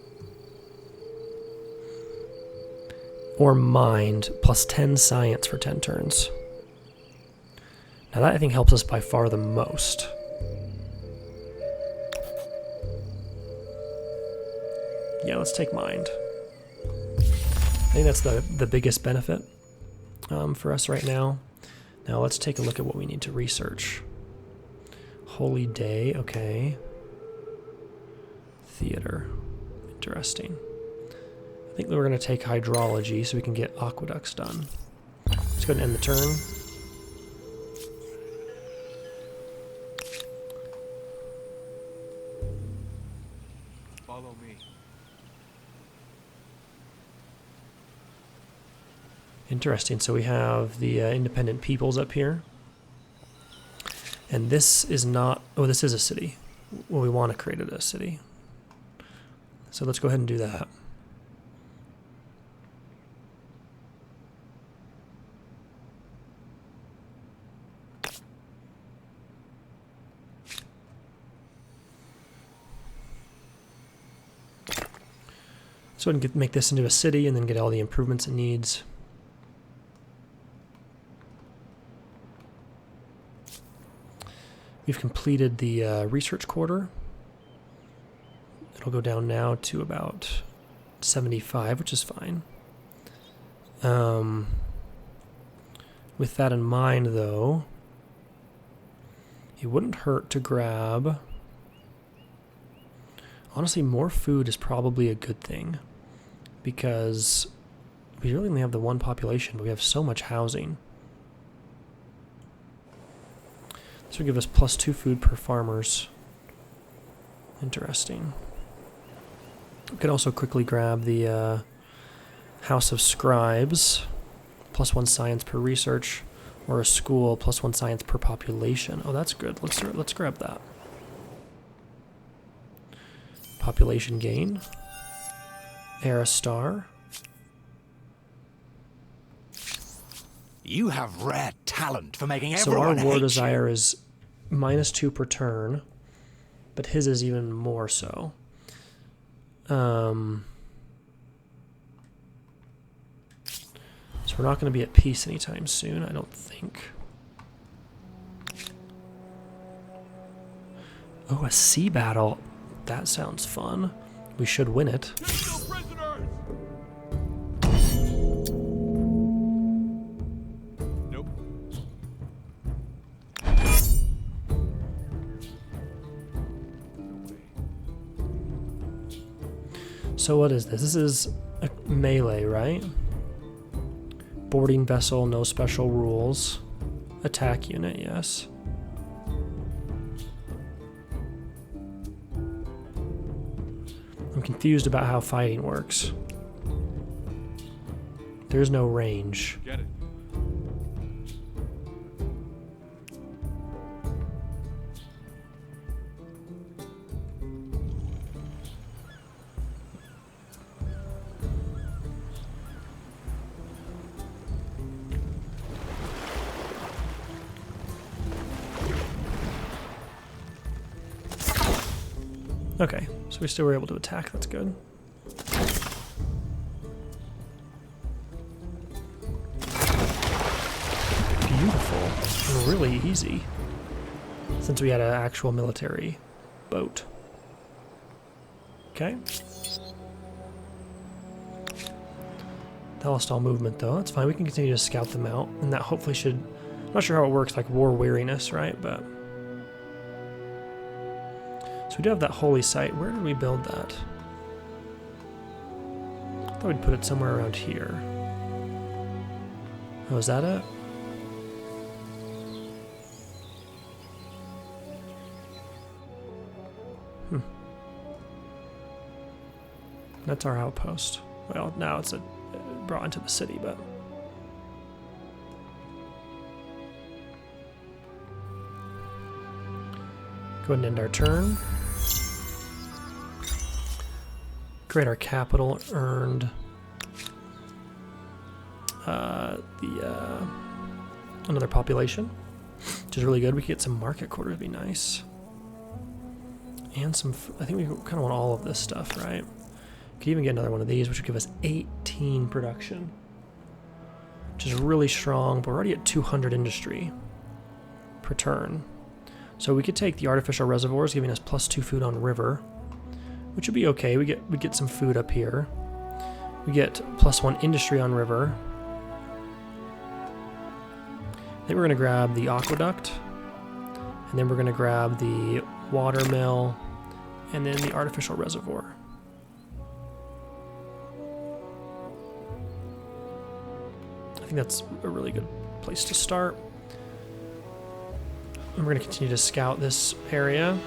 Or mind, plus 10 science for 10 turns. Now that I think helps us by far the most. Yeah, let's take mind. I think that's the biggest benefit for us right now. Now let's take a look at what we need to research. Holy Day, okay. Theater, interesting. I think we're going to take hydrology so we can get aqueducts done. Let's go ahead and end the turn. Follow me. Interesting. So we have the independent peoples up here. And this is not... Oh, this is a city. Well, we want to create it a city. So let's go ahead and do that. So we can make this into a city and then get all the improvements it needs. We've completed the research quarter. It'll go down now to about 75, which is fine. With that in mind, though, it wouldn't hurt to grab... Honestly, more food is probably a good thing, because we really only have the 1 population, but we have so much housing. This will give us plus 2 food per farmers. Interesting. We could also quickly grab the House of Scribes, plus 1 science per research, or a school, plus 1 science per population. Oh, that's good. Let's grab that. Population gain. Era star. You have rare talent for making So everyone our war hate desire is -2 per turn, but his is even more so. So we're not going to be at peace anytime soon, I don't think. Oh, a sea battle. That sounds fun. We should win it. Take no prisoners! Nope. No way. So what is this? This is a melee, right? Boarding vessel, no special rules. Attack unit, yes. I'm confused about how fighting works. There's no range. Get it. Okay, so we still were able to attack. That's good. Beautiful and really easy since we had an actual military boat. Okay. They lost all movement though. That's fine. We can continue to scout them out, and that hopefully should. I'm not sure how it works, like war weariness, right? But so we do have that holy site. Where did we build that? I thought we'd put it somewhere around here. Oh, is that it? That's our outpost. Well, now it's brought into the city, but go ahead and end our turn. Create our capital, earned another population, which is really good. We could get some market quarters, would be nice. And some, I think we kind of want all of this stuff, right? Could even get another one of these, which would give us 18 production, which is really strong, but we're already at 200 industry per turn. So we could take the artificial reservoirs, giving us +2 food on river, which would be okay. We get some food up here. We get +1 industry on river. Then we're going to grab the aqueduct, and then we're going to grab the water mill, and then the artificial reservoir. I think that's a really good place to start. And we're going to continue to scout this area.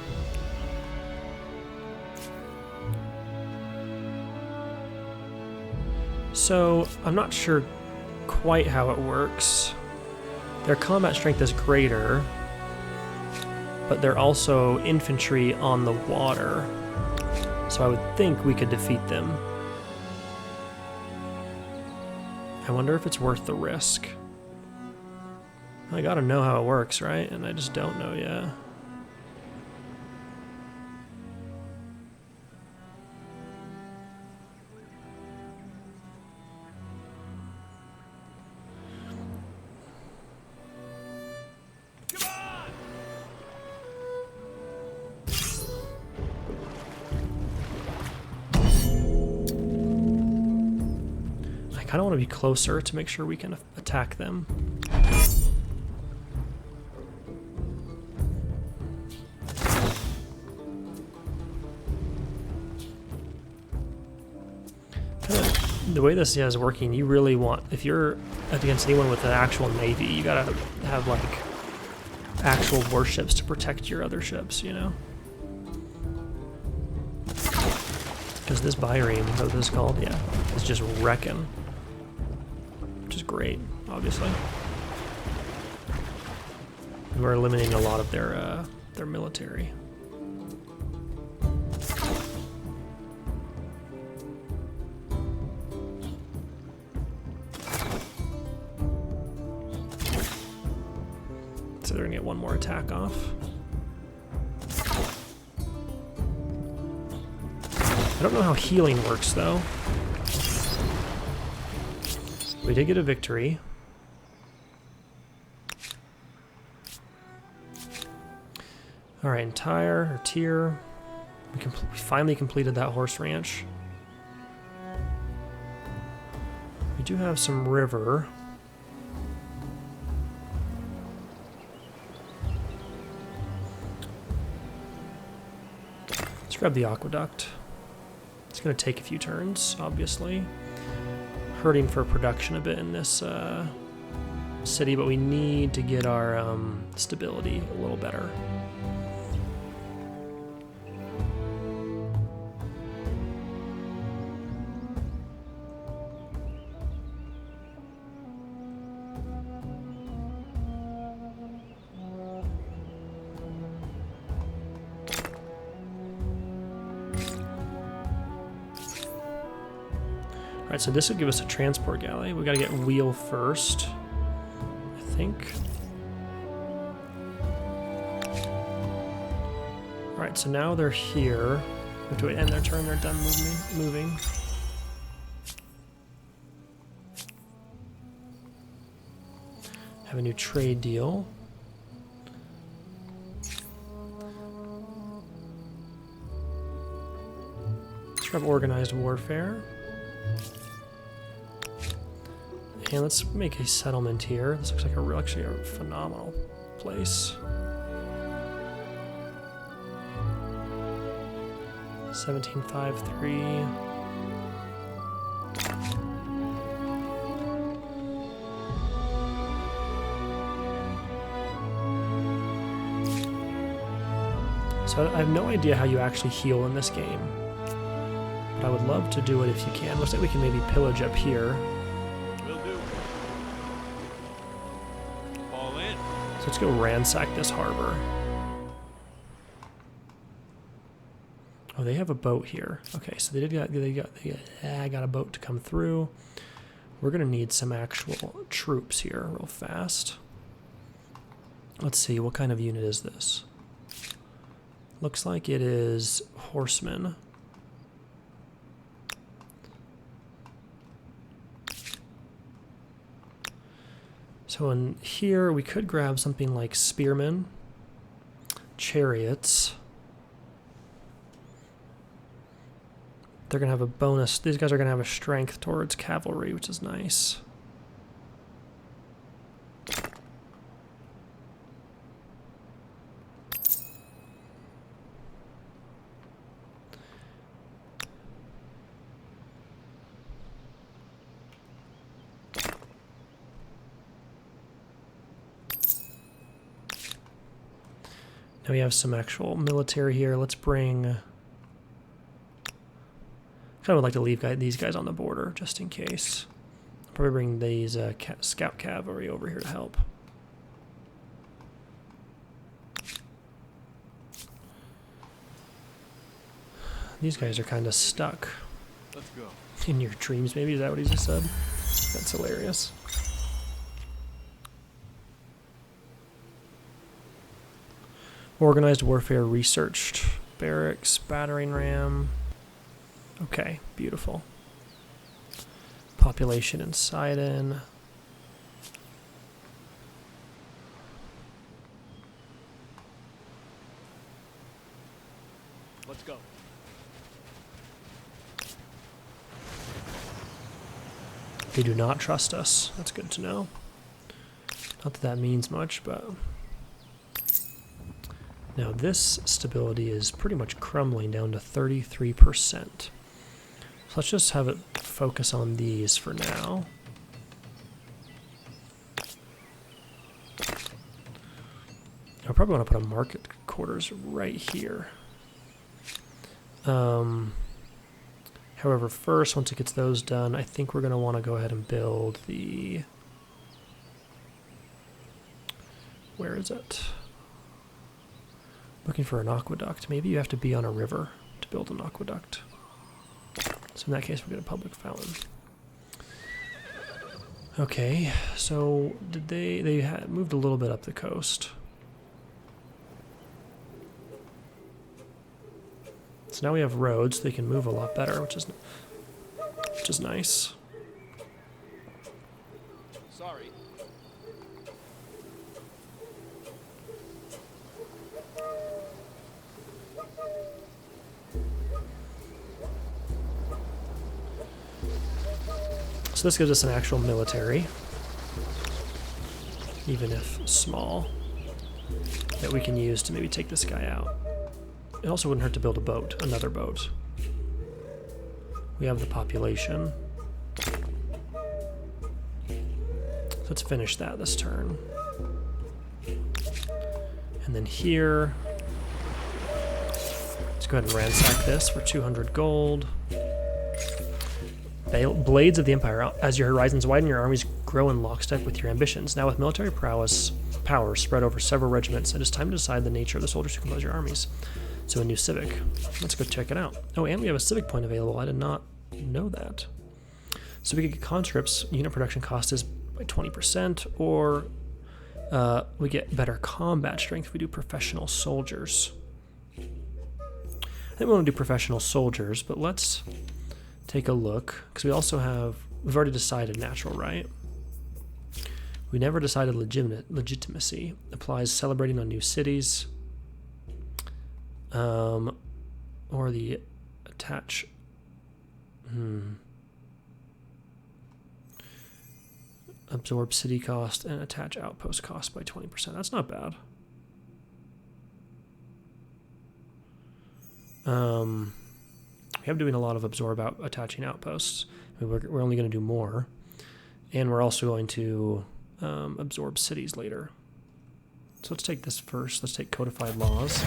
So I'm not sure quite how it works. Their combat strength is greater, but they're also infantry on the water. So I would think we could defeat them. I wonder if it's worth the risk. I gotta know how it works, right? And I just don't know yet. I kind of want to be closer to make sure we can attack them. The way this is working, you really want, if you're against anyone with an actual navy, you gotta have like actual warships to protect your other ships, you know? Because this bireme, is that what this is called? Yeah, it's just wrecking. Which is great, obviously. And we're eliminating a lot of their military. So they're gonna get one more attack off. I don't know how healing works though. We did get a victory. Alright, entire or tier. We finally completed that horse ranch. We do have some river. Let's grab the aqueduct. It's going to take a few turns, obviously. Hurting for production a bit in this city, but we need to get our stability a little better. Alright, so this would give us a transport galley. We gotta get wheel first, I think. Alright, so now they're here. have to end their turn, they're done moving. Have a new trade deal. Let's grab organized warfare. And let's make a settlement here. This looks like actually a phenomenal place. 1753. So I have no idea how you actually heal in this game, but I would love to do it if you can. Looks like we can maybe pillage up here. Will do. Fall in. So let's go ransack this harbor. Oh, they have a boat here. Okay, so they got a boat to come through. We're gonna need some actual troops here real fast. Let's see, what kind of unit is this? Looks like it is horsemen. So in here, we could grab something like spearmen, chariots. They're going to have a bonus. These guys are going to have a strength towards cavalry, which is nice. Now we have some actual military here. Let's bring... I kind of would like to leave these guys on the border, just in case. I'll probably bring these scout cavalry over here to help. These guys are kind of stuck. Let's go. In your dreams, maybe? Is that what he just said? That's hilarious. Organized warfare researched. Barracks, battering ram. Okay, beautiful. Population in Sidon. Let's go. They do not trust us. That's good to know. Not that that means much, but... Now this stability is pretty much crumbling down to 33%. So let's just have it focus on these for now. I probably want to put a market quarters right here. However, first, once it gets those done, I think we're going to want to go ahead and build the... Where is it? Looking for an aqueduct. Maybe you have to be on a river to build an aqueduct. So in that case, we'll get a public fountain. Okay, so did they had moved a little bit up the coast. So now we have roads, they can move a lot better, which is nice. Sorry. So this gives us an actual military, even if small, that we can use to maybe take this guy out. It also wouldn't hurt to build a boat, another boat. We have the population. Let's finish that this turn. And then here, let's go ahead and ransack this for 200 gold. Blades of the Empire. As your horizons widen, your armies grow in lockstep with your ambitions. Now with military power spread over several regiments, it is time to decide the nature of the soldiers who compose your armies. So a new civic. Let's go check it out. Oh, and we have a civic point available. I did not know that. So we could get conscripts. Unit production cost is by 20%, or we get better combat strength if we do professional soldiers. I think we want to do professional soldiers, but let's take a look, because we also have, we've already decided natural, right? We never decided legitimacy. Applies celebrating on new cities. Or the attach. Absorb city cost and attach outpost cost by 20%. That's not bad. We have doing a lot of attaching outposts. I mean, we're only going to do more. And we're also going to absorb cities later. So let's take this first. Let's take codified laws.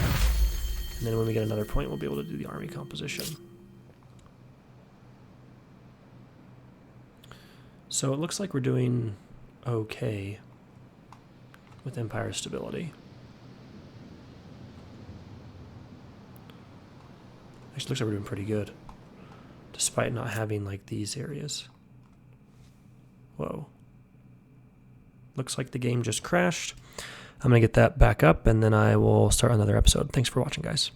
And then when we get another point, we'll be able to do the army composition. So it looks like we're doing okay with empire stability. Actually, looks like we're doing pretty good, despite not having like these areas. Whoa. Looks like the game just crashed. I'm going to get that back up, and then I will start another episode. Thanks for watching, guys.